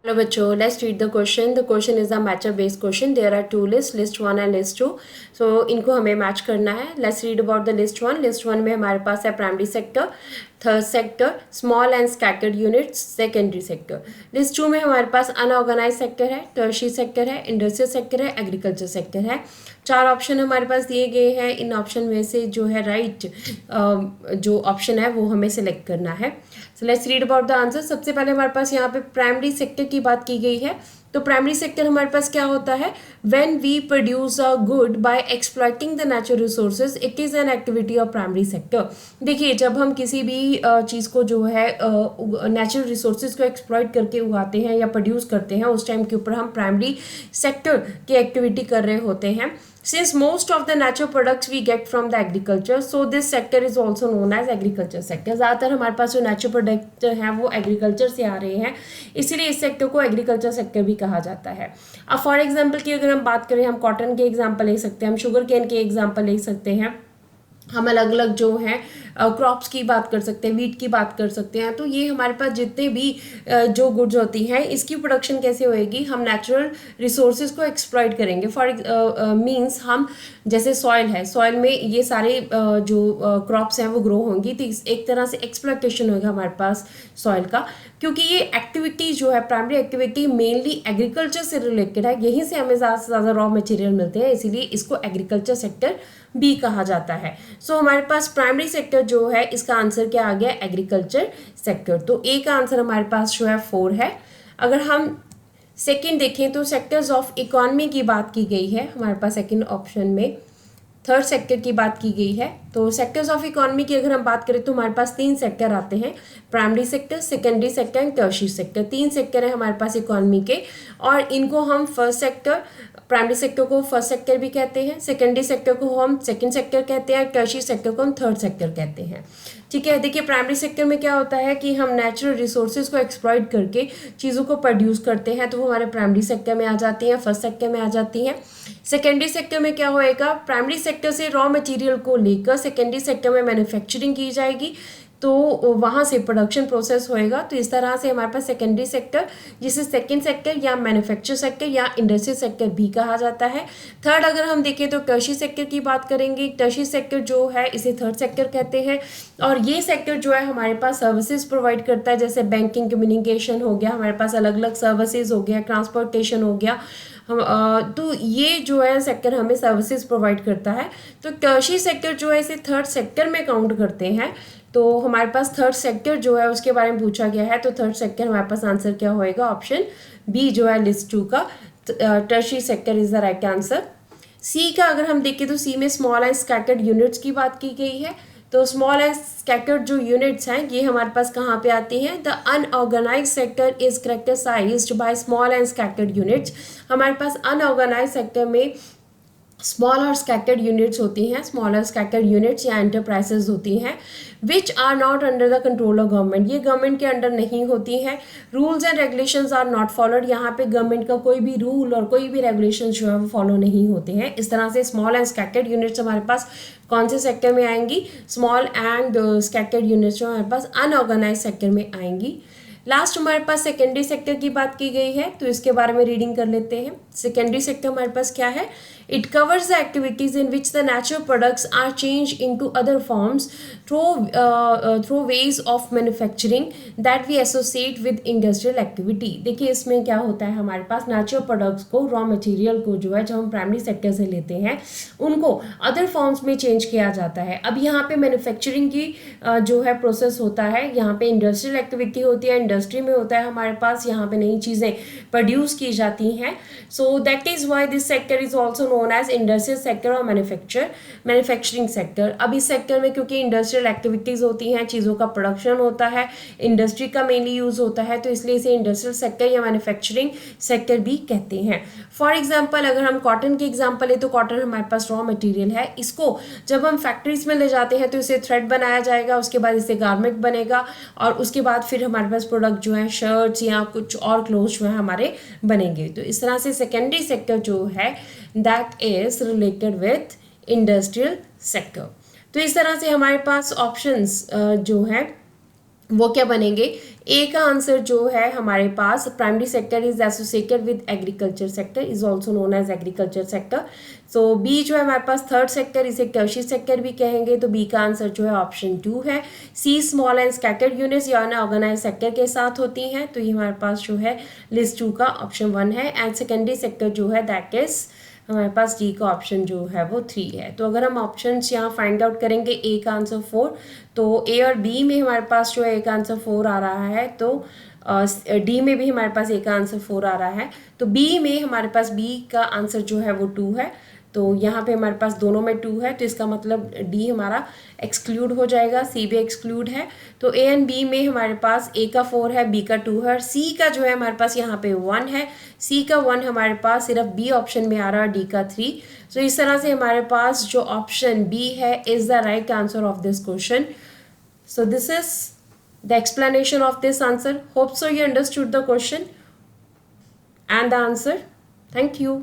Hello बच्चों, let's read the question. The question is a matchup based question. There are two lists, list one and list two. So इनको हमें match करना है. Let's read about the list one. List one में हमारे पास है primary sector, third sector, small and scattered units, secondary sector. List two में हमारे पास अनऑर्गेनाइज सेक्टर है, टर्शियरी सेक्टर है, इंडस्ट्रियल सेक्टर है, एग्रीकल्चर सेक्टर है. चार ऑप्शन हमारे पास दिए गए हैं. इन ऑप्शन में से जो है राइट जो ऑप्शन है वो हमें सिलेक्ट करना है. So let's read about the answer. सबसे पहले हमारे पास यहाँ पे प्राइमरी सेक्टर की बात की गई है. तो प्राइमरी सेक्टर हमारे पास क्या होता है? When we produce a good by exploiting the natural resources, it is an activity of primary sector. देखिए, जब हम किसी भी चीज़ को जो है नेचुरल रिसोर्सेज को एक्सप्लॉइट करके उगाते हैं या प्रोड्यूस करते हैं, उस टाइम के ऊपर हम प्राइमरी सेक्टर की एक्टिविटी कर रहे होते हैं. Since most of the natural products we get from the agriculture, so this sector is also known as agriculture sector. ज़्यादातर हमारे पास जो नेचुरल प्रोडक्ट हैं वो एग्रीकल्चर से आ रहे हैं, इसीलिए इस सेक्टर को एग्रीकल्चर सेक्टर भी कहा जाता है. अब फॉर एग्जांपल की अगर हम बात करें, हम कॉटन के एग्जांपल ले सकते हैं, हम शुगर केन के एग्जांपल ले सकते हैं, हम अलग अलग जो हैं क्रॉप्स की बात कर सकते हैं, वीट की बात कर सकते हैं. तो ये हमारे पास जितने भी जो गुड्स होती हैं, इसकी प्रोडक्शन कैसे होएगी? हम नेचुरल रिसोर्सेज को एक्सप्लॉइट करेंगे. फॉर मींस हम जैसे सॉइल है, सॉइल में ये सारे जो क्रॉप्स हैं वो ग्रो होंगी, तो एक तरह से एक्सप्लॉइटेशन होगा हमारे पास सॉइल का. क्योंकि ये एक्टिविटी जो है प्राइमरी एक्टिविटी मेनली एग्रीकल्चर से रिलेटेड है, यहीं से हमें ज़्यादा से ज़्यादा रॉ मटेरियल मिलते हैं, इसीलिए इसको एग्रीकल्चर सेक्टर भी कहा जाता है. सो हमारे पास प्राइमरी सेक्टर जो है, इसका आंसर क्या आ गया? Agriculture sector. तो ए का आंसर हमारे पास जो है 4 है. अगर हम सेकंड देखें तो सेक्टर्स ऑफ इकोनॉमी की बात की गई है हमारे पास सेकंड ऑप्शन में. थर्ड सेक्टर की बात की गई है. तो सेक्टर्स ऑफ इकोनॉमी की अगर हम बात करें तो हमारे पास 3 सेक्टर आते हैं: primary sector, secondary sector and tertiary sector. 3 sector है हमारे पास इकोनॉमी के, और इनको हम फर्स्ट सेक्टर, प्राइमरी सेक्टर को फर्स्ट सेक्टर भी कहते हैं, सेकेंडरी सेक्टर को हम सेकेंड सेक्टर कहते हैं, टर्शियरी सेक्टर को हम थर्ड सेक्टर कहते हैं. ठीक है. देखिए, प्राइमरी सेक्टर में क्या होता है कि हम नेचुरल रिसोर्सेज को एक्सप्लॉइट करके चीज़ों को प्रोड्यूस करते हैं, तो वो हमारे प्राइमरी सेक्टर में आ जाती हैं, फर्स्ट सेक्टर में आ जाती हैं. सेकेंडरी सेक्टर में क्या होएगा? प्राइमरी सेक्टर से रॉ मटेरियल को लेकर सेकेंडरी सेक्टर में मैन्युफैक्चरिंग की जाएगी, तो वहाँ से प्रोडक्शन प्रोसेस होएगा. तो इस तरह से हमारे पास सेकेंडरी सेक्टर, जिसे सेकेंड सेक्टर या मैन्युफैक्चर सेक्टर या इंडस्ट्रियल सेक्टर भी कहा जाता है. थर्ड अगर हम देखें तो टर्शियरी सेक्टर की बात करेंगे. टर्शियरी सेक्टर जो है इसे थर्ड सेक्टर कहते हैं, और ये सेक्टर जो है हमारे पास सर्विसेज प्रोवाइड करता है, जैसे बैंकिंग, कम्युनिकेशन हो गया, हमारे पास अलग अलग सर्विसेज हो गया, ट्रांसपोर्टेशन हो गया. हम तो ये जो है सेक्टर हमें सर्विसेज प्रोवाइड करता है. तो टर्शियरी सेक्टर जो है इसे थर्ड सेक्टर में काउंट करते हैं. तो हमारे पास थर्ड सेक्टर जो है उसके बारे में पूछा गया है, तो थर्ड सेक्टर हमारे पास आंसर क्या होएगा? ऑप्शन बी जो है लिस्ट 2 का, tertiary sector is the right answer. C का अगर हम देखें तो सी में स्मॉल एंड स्कैटर्ड यूनिट्स की बात की गई है. तो स्मॉल एंड स्कैटर्ड जो यूनिट्स हैं ये हमारे पास कहाँ पे आती हैं? The unorganise sector is characterized by small and scattered units. हमारे पास अनऑर्गेनाइज सेक्टर में स्मॉल और स्कैटर्ड यूनिट्स होती हैं, स्मॉल और स्कैटर्ड यूनिट्स या एंटरप्राइजेज होती हैं, which are not under the control of government. ये गवर्नमेंट के अंडर नहीं होती हैं. Rules and regulations are not followed. यहाँ पे गवर्नमेंट का कोई भी रूल और कोई भी रेगुलेशन जो है वो फॉलो नहीं होते हैं. इस तरह से स्मॉल एंड स्कैटर्ड यूनिट्स हमारे पास कौन से सेक्टर में आएंगी? स्मॉल एंड स्कैटर्ड यूनिट्स जो हमारे पास अनऑर्गेनाइज सेक्टर में आएंगी. लास्ट हमारे पास सेकेंडरी सेक्टर की बात की गई है, तो इसके बारे में रीडिंग कर लेते हैं. सेकेंडरी सेक्टर हमारे पास क्या है? It covers the activities in which the natural products are change into other forms through ways of manufacturing that we associate with industrial activity. देखिए, इसमें क्या होता है, हमारे पास नेचुरल प्रोडक्ट्स को, रॉ मटेरियल को जो है, जो हम प्राइमरी सेक्टर से लेते हैं, उनको अदर फॉर्म्स में चेंज किया जाता है. अब यहाँ पे मैन्युफैक्चरिंग की जो है प्रोसेस होता है, यहाँ पे इंडस्ट्रियल एक्टिविटी होती है, इंडस्ट्री में होता है हमारे पास, यहाँ पे नई चीज़ें प्रोड्यूस की जाती हैं. So that is why this sector is also known as industrial sector और मैन्युफैक्चरिंग सेक्टर. अब इस सेक्टर में क्योंकि इंडस्ट्रियल एक्टिविटीज़ होती हैं, चीज़ों का प्रोडक्शन होता है, इंडस्ट्री का मेनली यूज़ होता है, तो इसलिए इसे इंडस्ट्रियल सेक्टर या मैन्युफैक्चरिंग सेक्टर भी कहते हैं. फॉर एग्जाम्पल अगर हम कॉटन की एग्जाम्पल है, तो कॉटन हमारे पास रॉ मटीरियल है. इसको जब हम फैक्ट्रीज में ले जाते हैं तो इसे थ्रेड बनाया जाएगा, उसके बाद इसे गारमेंट बनेगा, और उसके बाद फिर हमारे पास प्रोडक्ट जो है शर्ट्स या कुछ और क्लोथ्स जो है हमारे बनेंगे. तो इस तरह से सेकेंडरी सेक्टर जो है that is related with industrial sector. तो इस तरह से हमारे पास ऑप्शंस जो है वो क्या बनेंगे, ए का आंसर जो है हमारे पास primary sector is associated with agriculture sector, is also known as agriculture sector. So B जो है हमारे पास थर्ड सेक्टर, इसे टर्शियरी सेक्टर भी कहेंगे, तो बी का आंसर जो है ऑप्शन 2 है। C small and scattered units या अनऑर्गेनाइज सेक्टर के साथ होती हैं, तो ये हमारे पास जो है लिस्ट 2 का ऑप्शन 1 है। एंड सेकेंडरी सेक्टर जो है दैट इज हमारे पास डी का ऑप्शन जो है वो 3 है। तो अगर हम ऑप्शंस यहाँ फाइंड आउट करेंगे, ए का आंसर 4, तो ए और बी में हमारे पास जो है ए का आंसर 4 आ रहा है, तो डी में भी हमारे पास ए का आंसर 4 आ रहा है, तो बी में हमारे पास बी का आंसर जो है वो 2 है। तो यहाँ पे हमारे पास दोनों में 2 है, तो इसका मतलब डी हमारा एक्सक्लूड हो जाएगा, सी भी एक्सक्लूड है। तो ए एंड बी में हमारे पास ए का 4 है, बी का 2 है, और सी का जो है हमारे पास यहाँ पे 1 है। सी का 1 हमारे पास सिर्फ बी ऑप्शन में आ रहा है, डी का 3। सो इस तरह से हमारे पास जो ऑप्शन बी है is the right answer of this question. So this is the explanation of this answer. Hope so you understood the question and the answer. Thank you.